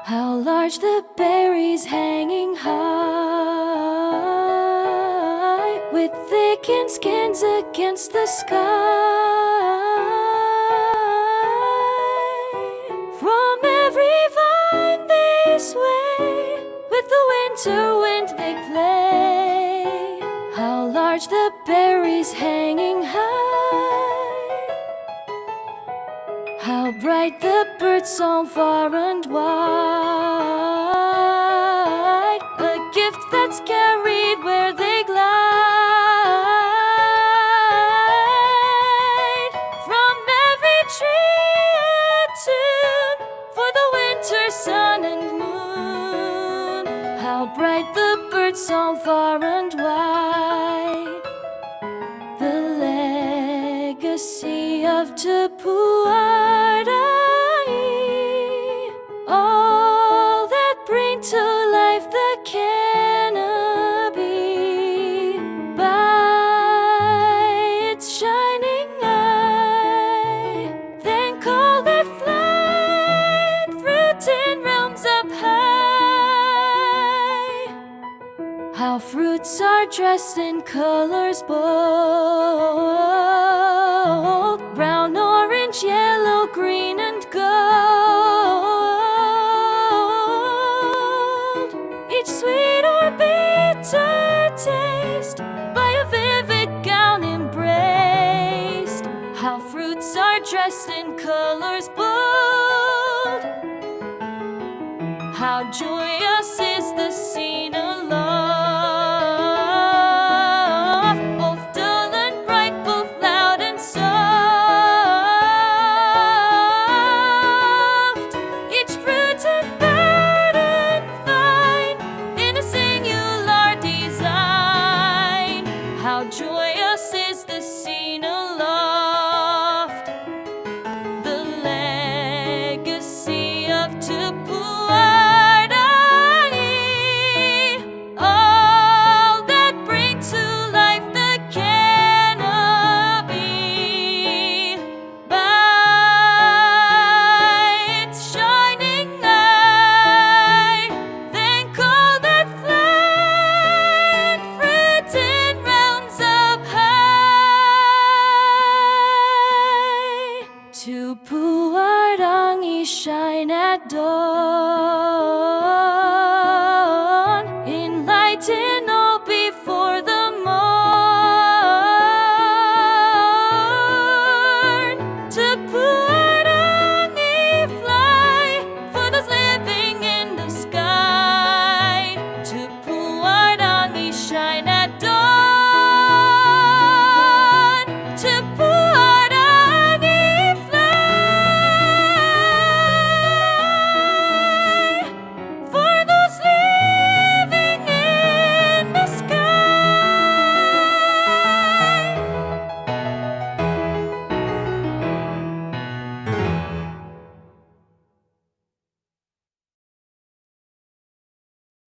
How large the berries hanging high, with thickened skins against the sky. From every vine they sway, with the winter wind they play. How large the berries hanging high, how bright the birdsong far and wide, a gift that's carried where they glide. From every tree a tune for the winter sun and moon. How bright the birdsong far and wide, the legacy of Tupuārangi, all that bring to life the canopy by its shining eye. Then call their flight fruit in realms up high. How fruits are dressed in colors bold, brown, orange, yellow, green, and gold. Each sweet or bitter taste by a vivid gown embraced. How fruits are dressed in colors bold, how joyous is the scene